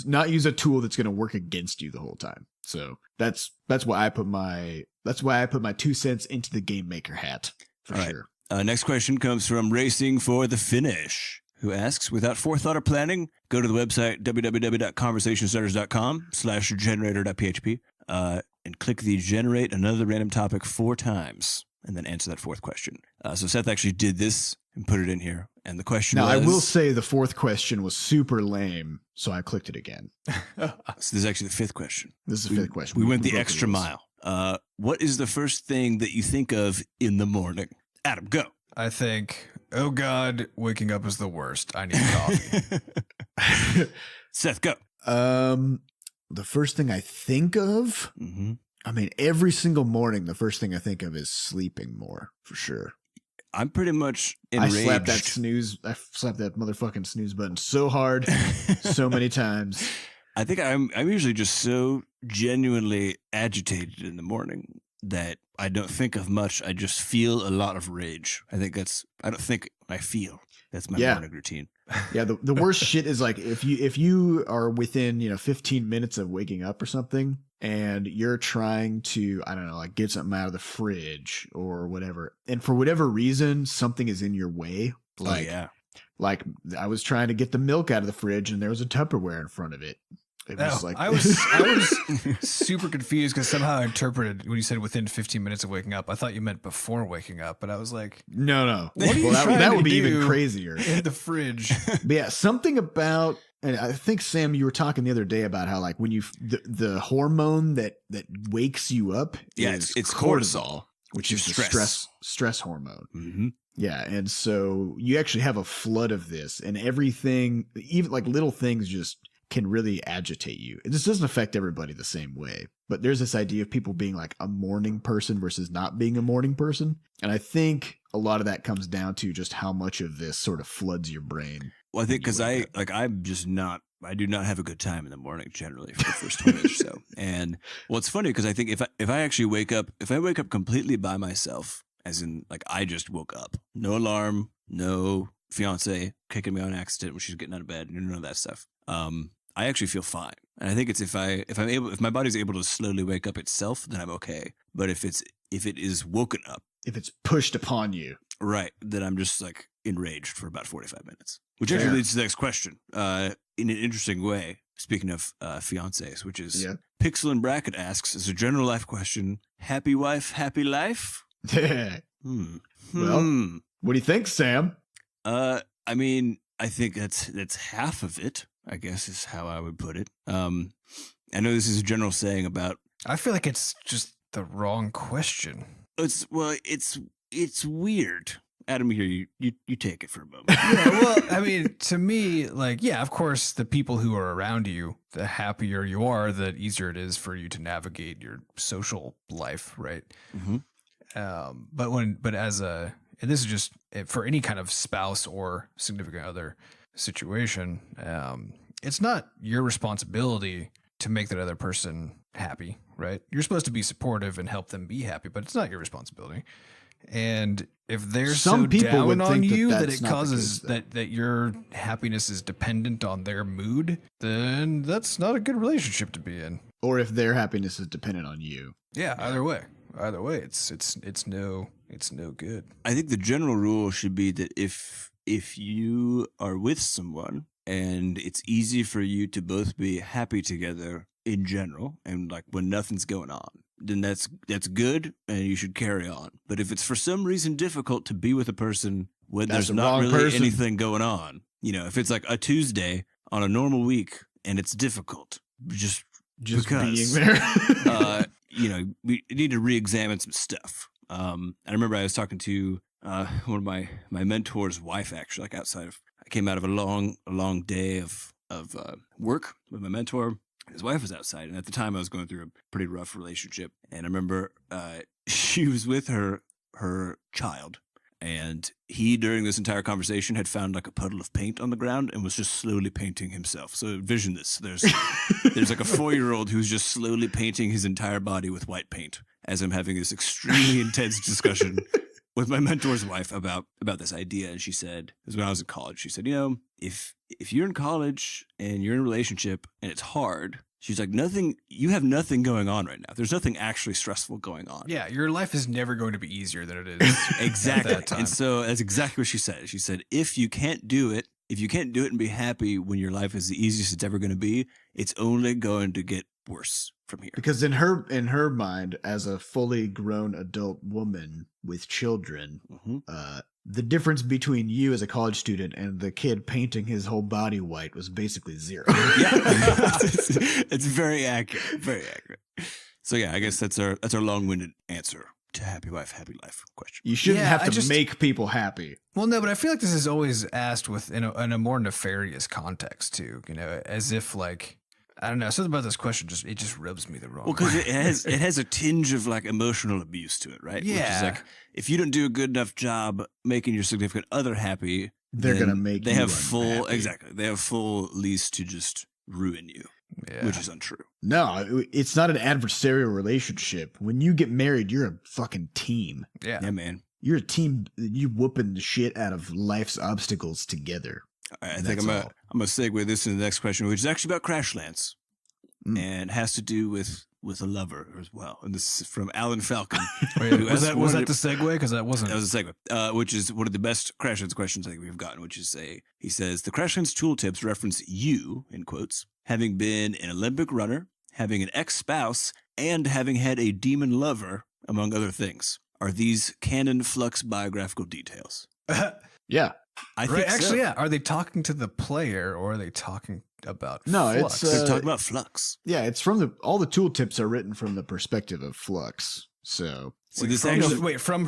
not use a tool that's going to work against you the whole time. So that's why I put my 2 cents into the Game Maker hat for sure.
Next question comes from Racing for the Finish, who asks, without forethought or planning, go to the website www.conversationstarters.com/generator.php and click the generate another random topic 4 times and then answer that 4th question. So Seth actually did this and put it in here. And the question was...
Now, I will say the 4th question was super lame, so I clicked it again.
So this is actually the 5th question.
This is the 5th question.
We went the extra mile. What is the first thing that you think of in the morning? Adam, go.
I think, oh God, waking up is the worst. I need coffee.
Seth, go.
The first thing I think of...
Mm-hmm.
I mean, every single morning, the first thing I think of is sleeping more, for sure.
I'm pretty much enraged.
I slapped that motherfucking snooze button so hard, so many times.
I think I'm usually just so genuinely agitated in the morning that I don't think of much. I just feel a lot of rage. I feel. That's my morning routine.
Yeah, the worst shit is like if you are within 15 minutes of waking up or something, and you're trying to, I don't know, like get something out of the fridge or whatever, and for whatever reason something is in your way. Like I was trying to get the milk out of the fridge and there was a Tupperware in front of it. It was
I was super confused because somehow I interpreted when you said within 15 minutes of waking up. I thought you meant before waking up, but I was like,
no.
What are you
that would be even crazier
in the fridge.
But yeah, something about, and I think Sam, you were talking the other day about how like when you the hormone that wakes you up is
it's
cortisol, which is the stress hormone.
Mm-hmm.
Yeah, and so you actually have a flood of this, and everything, even like little things, just can really agitate you. This doesn't affect everybody the same way, but there's this idea of people being like a morning person versus not being a morning person. And I think a lot of that comes down to just how much of this sort of floods your brain.
Well, I think because I do not have a good time in the morning generally for the first 20 minutes or so. And well, it's funny because I think if I actually wake up completely by myself, as in like I just woke up, no alarm, no fiance kicking me on accident when she's getting out of bed, none of that stuff. I actually feel fine. And I think it's if my body's able to slowly wake up itself, then I'm okay. But if it is woken up,
if it's pushed upon you,
right, then I'm just like enraged for about 45 minutes. Which actually leads to the next question. In an interesting way, speaking of fiancés, which is Pixel and Bracket asks, as a general life question, happy wife, happy life?
Well, what do you think, Sam?
I mean, I think that's half of it, I guess is how I would put it. I know this is a general saying about
I feel like it's just the wrong question.
it's weird. Adam, here you take it for a moment.
Yeah, well, I mean, to me, like, yeah, of course, the people who are around you, the happier you are, the easier it is for you to navigate your social life, right?
Mm-hmm.
But as a, and this is just for any kind of spouse or significant other situation, it's not your responsibility to make that other person happy, right? You're supposed to be supportive and help them be happy, but it's not your responsibility. And if they're
Some
so
people
down
would
on
think that
you that
that's
it
not the
causes
case,
that your happiness is dependent on their mood, then that's not a good relationship to be in.
Or if their happiness is dependent on you.
Yeah, either way, it's no good.
I think the general rule should be that if you are with someone and it's easy for you to both be happy together in general, and like when nothing's going on, then that's good and you should carry on. But if it's for some reason difficult to be with a person when
That's
there's
the
not
wrong
really
person.
anything going on, if it's like a Tuesday on a normal week and it's difficult, just because,
being there.
we need to re-examine some stuff. I remember I was talking to one of my mentor's wife, actually, like I came out of a long day of work with my mentor. His wife was outside, and at the time I was going through a pretty rough relationship. And I remember she was with her child, and he, during this entire conversation, had found like a puddle of paint on the ground and was just slowly painting himself. So envision this: there's like a 4-year-old who's just slowly painting his entire body with white paint as I'm having this extremely intense discussion with my mentor's wife about this idea. And she said, it was when I was in college, she said, if you're in college and you're in a relationship and it's hard, she's like, you have nothing going on right now. There's nothing actually stressful going on.
Yeah, your life is never going to be easier than it is
Exactly.
at that time.
And so that's exactly what she said. She said, if you can't do it and be happy when your life is the easiest it's ever going to be, it's only going to get worse from here.
Because in her mind, as a fully grown adult woman with children, the difference between you as a college student and the kid painting his whole body white was basically zero.
Yeah, it's very accurate. Very accurate. So yeah, I guess that's our long-winded answer to happy wife, happy life question.
You shouldn't have to make people happy.
Well, no, but I feel like this is always asked in a more nefarious context too. As if like, I don't know, something about this question just rubs me the wrong way.
Well, because it has a tinge of like emotional abuse to it, right?
Yeah.
Which is like, if you don't do a good enough job making your significant other happy,
They're gonna make
they
you
have full
unhappy.
exactly. They have full lease to just ruin you,
Yeah.
which is untrue.
No, it's not an adversarial relationship. When you get married, you're a fucking team.
Yeah.
Yeah, man.
You're a team. You whooping the shit out of life's obstacles together.
All right, I think I'm gonna segue this into the next question, which is actually about Crashlands, and has to do with a lover as well. And this is from Alan Falcon.
Wait, was that the segue? Because that wasn't.
That was a segue, which is one of the best Crashlands questions I think we've gotten, which is he says, the Crashlands tooltips reference you, in quotes, having been an Olympic runner, having an ex-spouse, and having had a demon lover, among other things. Are these canon Flux biographical details?
Yeah.
I think
Actually,
so.
yeah. Are they talking to the player or are they talking about
No,
Flux?
it's
They're talking about Flux.
Yeah, it's from all the tooltips are written from the perspective of Flux. So
See, this
from,
actually
from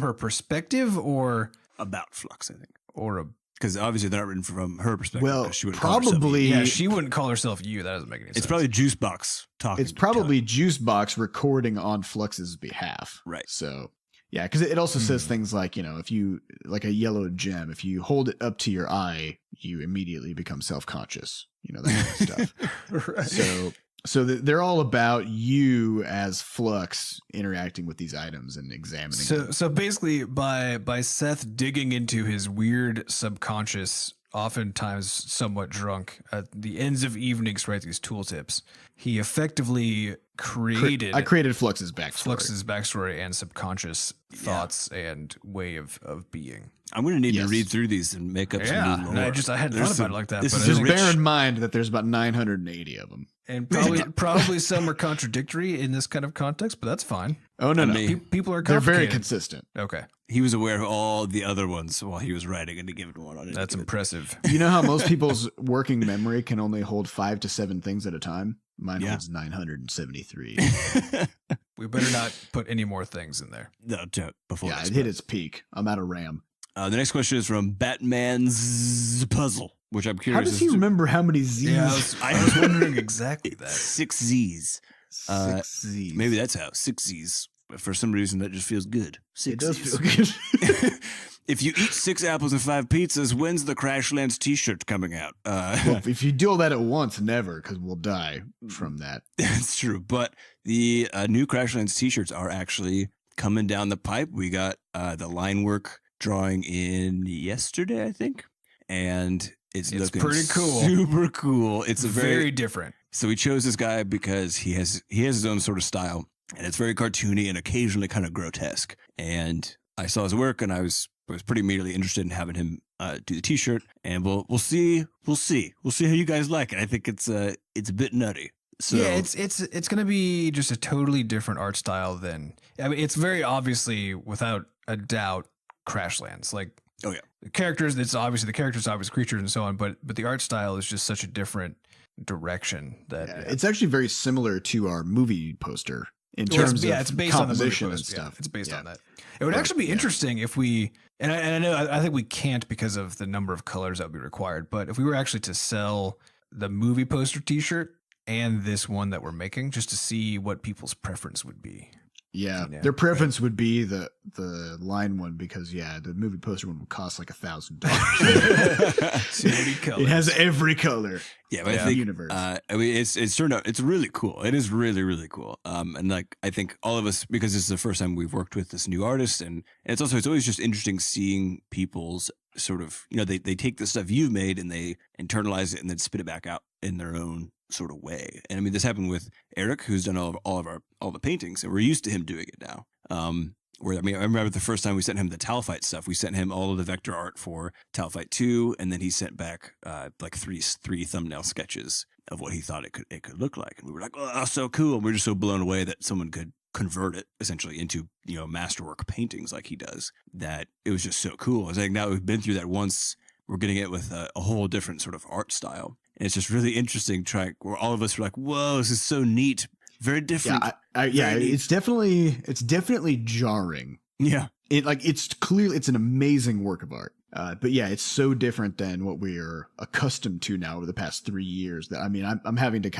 her perspective or
about Flux, I think.
a
Because obviously they're not written from her perspective.
well,
She wouldn't call herself
probably
yeah, she wouldn't call herself you. That doesn't make any sense.
It's probably Juicebox talking.
it's probably Juicebox recording on Flux's behalf.
Right.
So yeah, because it also says things like, if you like a yellow gem, if you hold it up to your eye, you immediately become self-conscious. That kind of stuff.
right.
So they're all about you as Flux interacting with these items and examining them.
So basically, by Seth digging into his weird subconscious, oftentimes somewhat drunk, at the ends of evenings, write these tooltips. He effectively created.
I created Flux's backstory.
Flux's backstory and subconscious thoughts and way of being.
I'm going to need
Yes.
to read through these and make up some new lore.
I hadn't thought about it like that.
this
But
is
I
Just
think-
rich-
bear in mind that there's about 980 of them.
and probably some are contradictory in this kind of context, but that's fine.
Oh, no, no.
People are
They're very
complicated.
consistent.
Okay,
He was aware of all the other ones while he was writing any given one on it.
that's impressive.
You know how most people's working memory can only hold 5 to 7 things at a time? Mine
Yeah.
holds 973.
We better not put any more things in there.
No, before
Yeah,
next
it hit
one.
its peak. I'm out of RAM.
The next question is from Batman's Puzzle, which I'm
How
curious.
does he remember how many Z's?
Yeah, I was wondering exactly that.
6 Z's.
6 Z's.
Maybe that's how. 6 Z's. For some reason, that just feels good. 6
It does
Z's.
feel good.
If you eat 6 apples and 5 pizzas, when's the Crashlands t-shirt coming out?
Well, if you do all that at once, never, because we'll die from that.
That's true. But the new Crashlands t-shirts are actually coming down the pipe. We got the line work drawing in yesterday, I think. And it's looking
pretty cool.
Super cool. It's a
Very different.
So we chose this guy because he has his own sort of style, and it's very cartoony and occasionally kind of grotesque. And I saw his work, and I was pretty immediately interested in having him do the t-shirt. And we'll see how you guys like it. I think it's a bit nutty. So
Yeah, it's gonna be just a totally different art style than. I mean, it's very obviously, without a doubt, Crashlands. Like,
Oh, yeah.
the characters. It's obviously the characters, obvious creatures, and so on. But the art style is just such a different direction that
Yeah, it's actually very similar to our movie poster in
Well,
terms
it's
of
based on the movie
composition and
poster, yeah.
stuff.
It's based
Yeah.
on that. It would
But,
actually be
yeah.
interesting if we, and I know, I think we can't because of the number of colors that would be required, but if we were actually to sell the movie poster t-shirt and this one that we're making, just to see what people's preference would be.
Yeah,
Yeah,
their preference would be the line one because the movie poster one would cost like $1,000.
Too many colors.
It has every color.
Yeah, but
in
I
the
think
universe.
I mean, it's turned out it's really cool. It is really really cool. And like I think all of us, because this is the first time we've worked with this new artist, and it's always just interesting seeing people's sort of they take the stuff you've made and they internalize it and then spit it back out in their own sort of way. And I mean, this happened with Eric, who's done all the paintings, and we're used to him doing it now. Where I remember the first time we sent him the Talfight stuff, we sent him all of the vector art for Talfight 2, and then he sent back like three thumbnail sketches of what he thought it could look like, and we were like, oh, so cool. And we're just so blown away that someone could convert it essentially into masterwork paintings like he does, that it was just so cool. I was like, now we've been through that once, we're getting it with a whole different sort of art style, and it's just really interesting where all of us were like, whoa, this is so neat, very different.
It's definitely jarring.
Yeah.
It's an amazing work of art. But yeah, it's so different than what we are accustomed to now over the past 3 years that, I mean, I'm having to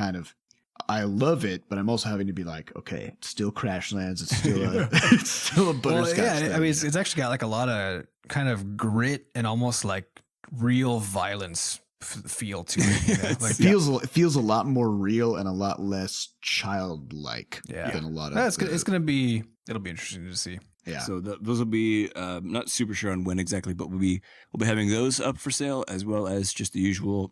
I love it, but I'm also having to be like, okay, it's still Crashlands. It's still it's still a Butterscotch.
Well, yeah,
thing.
I mean, it's actually got like a lot of kind of grit and almost like real violence feel to it. Like,
it feels a lot more real and a lot less childlike than a lot of.
It'll be interesting to see.
Yeah.
So those will be not super sure on when exactly, but we'll be having those up for sale, as well as just the usual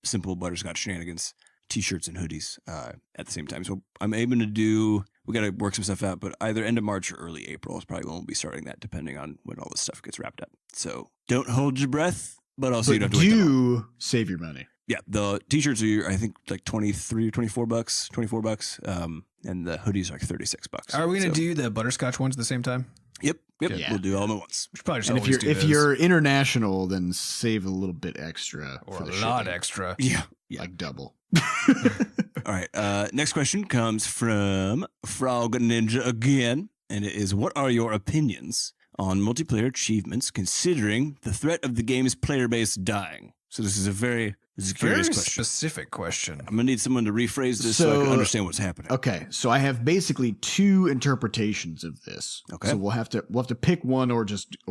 simple Butterscotch shenanigans t-shirts and hoodies at the same time. So I'm aiming to we got to work some stuff out, but either end of March or early April is probably when we'll be starting that, depending on when all this stuff gets wrapped up. So don't hold your breath, but also you don't have to wait that long.
Save your money.
Yeah, the t-shirts are I think like $24, and the hoodies are like $36.
Are we going to do the Butterscotch ones at the same time?
Yep.
Yeah.
We'll do all at once.
We should probably just
And
always do
if
those.
you're international, then save a little bit extra
or
for
a
the
lot
shipping.
extra.
Yeah.
Like double.
All right. Next question comes from Frog Ninja again, and it is: what are your opinions on multiplayer achievements, considering the threat of the game's player base dying? So this is a curious question.
Specific question.
I'm gonna need someone to rephrase this so I can understand what's happening.
Okay, so I have basically 2 interpretations of this.
Okay.
So we'll have to pick one or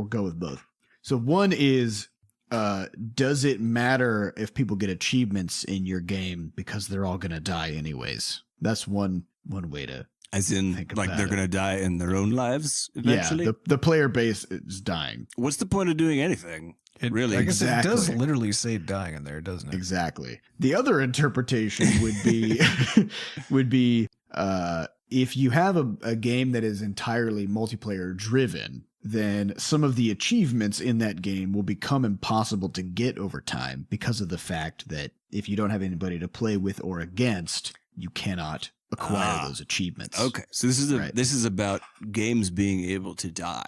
go with both. So one is, does it matter if people get achievements in your game because they're all gonna die anyways? That's one way to.
As in, like they're gonna die in their own lives eventually.
Yeah, the player base is dying.
What's the point of doing anything?
I
Really?
guess it does
Exactly.
literally say dying in there, doesn't it?
Exactly. The other interpretation would be if you have a game that is entirely multiplayer driven, then some of the achievements in that game will become impossible to get over time because of the fact that if you don't have anybody to play with or against, you cannot acquire those achievements.
Okay, so this is
Right.
this is about games being able to die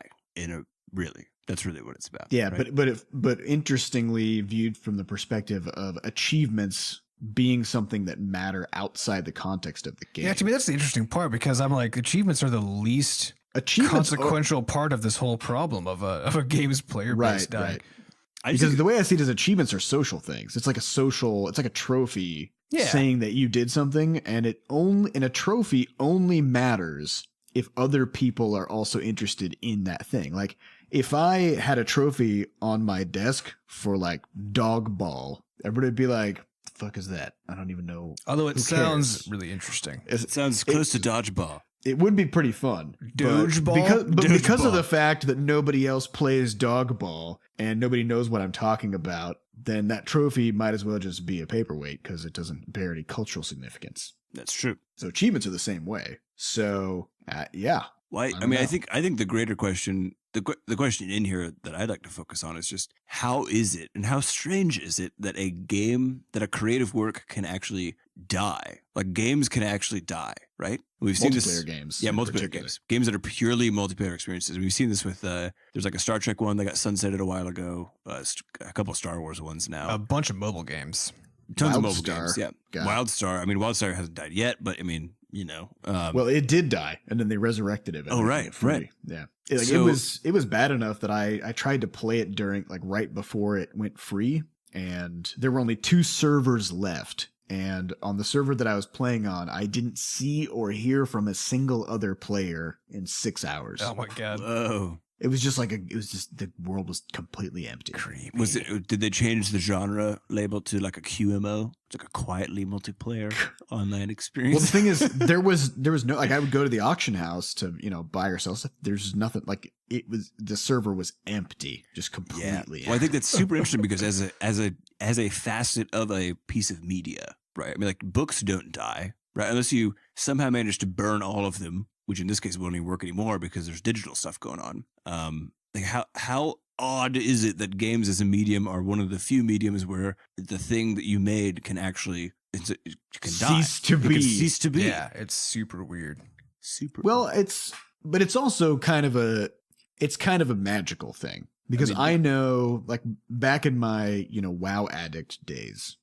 that's really what it's about.
Yeah,
right?
but interestingly viewed from the perspective of achievements being something that matter outside the context of the game.
Yeah, to me that's the interesting part, because I'm like, achievements are the least
Achievements
consequential part of this whole problem of a game's player base
right,
dying.
right.
I
Because
think-
the way I see it is achievements are social things. It's like a trophy
Yeah.
saying that you did something, and a trophy only matters if other people are also interested in that thing. Like if I had a trophy on my desk for like dog ball, everybody would be like, "The fuck is that? I don't even know."
Although it
Who
sounds
cares?
really interesting.
it sounds close to dodgeball.
It would be pretty fun.
Dodgeball?
Because of
Dodgeball.
the fact that nobody else plays dog ball and nobody knows what I'm talking about, then that trophy might as well just be a paperweight because it doesn't bear any cultural significance.
That's true.
So achievements are the same way. So yeah,
Well, I
don't
mean,
know.
I think the greater question, the question in here that I'd like to focus on is just how is it and how strange is it that a creative work can actually die? Like games can actually die, right? We've seen this.
multiplayer games.
Yeah,
in
multiplayer
particular.
games that are purely multiplayer experiences. We've seen this with there's like a Star Trek one that got sunsetted a while ago. A couple of Star Wars ones now.
A bunch of mobile games.
Tons of mobile
WildStar.
games. Yeah,
God.
WildStar. I mean, WildStar hasn't died yet, but I mean,
Well, it did die, and then they resurrected it.
Oh, right, right.
Yeah,
So-
it was bad enough that I tried to play it during like right before it went free, and there were only 2 servers left. And on the server that I was playing on, I didn't see or hear from a single other player in 6 hours.
Oh my god.
oh,
It was just like the world was completely empty.
Creepy.
did they change the genre label to like a QMO? It's like a quietly multiplayer online experience.
Well, the thing is, there was no, like, I would go to the auction house to, buy or sell stuff. There's nothing, like, the server was empty, just completely
Well, I think that's super interesting because as a facet of a piece of media, right? I mean, like books don't die, right? Unless you somehow manage to burn all of them, which in this case won't even work anymore because there's digital stuff going on. Like how odd is it that games as a medium are one of the few mediums where the thing that you made can actually it can die.
Cease to
It can
be.
cease to be.
Yeah, it's super weird.
Super.
Well, it's also kind of a magical thing because I know, like, back in my, WoW addict days,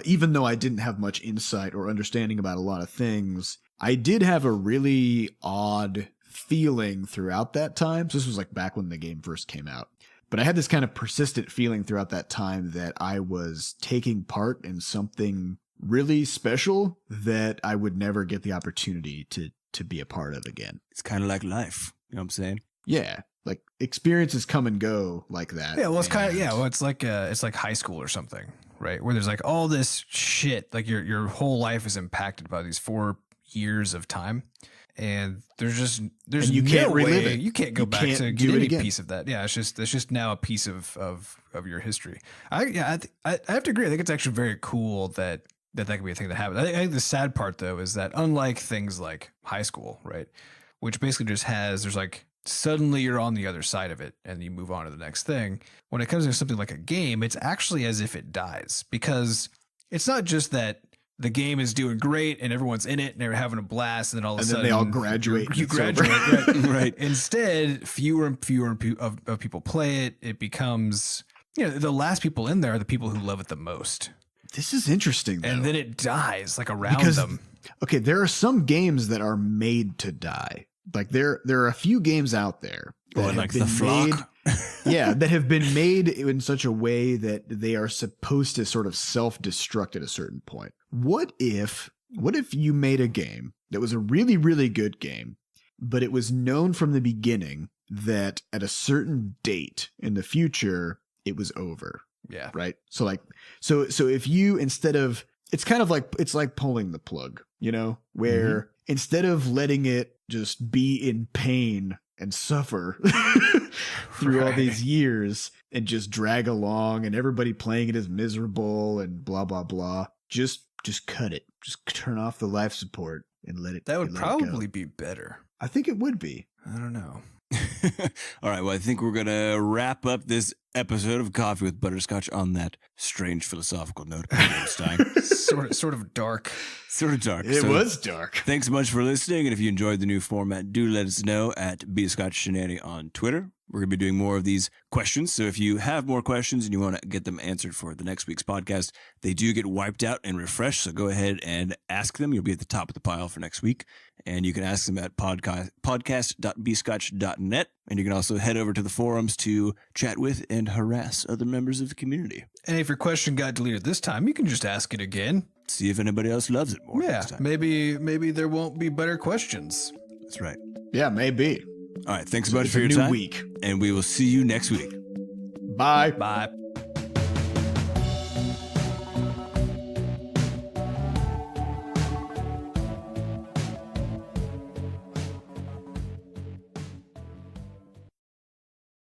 even though I didn't have much insight or understanding about a lot of things, I did have a really odd feeling throughout that time. So this was like back when the game first came out. But I had this kind of persistent feeling throughout that time that I was taking part in something really special that I would never get the opportunity to be a part of again.
it's kind of like life. You know what I'm saying?
Yeah, like experiences come and go like that.
Yeah, well, it's kind of
and-
well, it's like high school or something, right? Where there's like all this shit, like your whole life is impacted by these 4 years of time, and there's
And you can't
no
relive
way,
it.
you can't go
You
back
can't
to
do
get
it
any
again.
piece of that. Yeah, it's just now a piece of your history. I have to agree. I think it's actually very cool that can be a thing that happens. I think the sad part though is that unlike things like high school, right, which basically just there's like suddenly you're on the other side of it and you move on to the next thing. When it comes to something like a game, it's actually as if it dies, because it's not just that the game is doing great and everyone's in it and they're having a blast, and then all of a
And
sudden
then they all graduate.
You
and it's over.
graduate, right?
Right.
Instead, fewer and fewer of people play it. It becomes, the last people in there are the people who love it the most,
This is interesting, though.
and then it dies like around
Because-
them.
Okay, there are some games that are made to die. Like there are a few games out there that have
like
been
The Flock.
yeah, that have been made in such a way that they are supposed to sort of self-destruct at a certain point. What if you made a game that was a really, really good game, but it was known from the beginning that at a certain date in the future it was over,
Yeah.
right? So if you, instead of, it's kind of like, it's like pulling the plug, where instead of letting it just be in pain and suffer through all
Right.
these years and just drag along and everybody playing it is miserable and blah, blah, blah, just cut it. Just turn off the life support and let it.
That would
let it go.
probably be better.
I think it would be.
I don't know.
All right. Well, I think we're going to wrap up this episode of Coffee with Butterscotch on that strange philosophical note.
sort of dark.
Sort of dark.
It was dark.
Thanks so much for listening. And if you enjoyed the new format, do let us know at BScotchShenanigans on Twitter. We're going to be doing more of these questions. So if you have more questions and you want to get them answered for the next week's podcast, they do get wiped out and refreshed. So go ahead and ask them. You'll be at the top of the pile for next week. And you can ask them at podcast.bscotch.net. And you can also head over to the forums to chat with and harass other members of the community.
And if your question got deleted this time, you can just ask it again.
See if anybody else loves it more.
Yeah, maybe there won't be better questions.
That's right.
Yeah, maybe.
All right. Thanks so much
It's
for
a
your
new
time.
week.
And we will see you next week.
Bye.
Bye.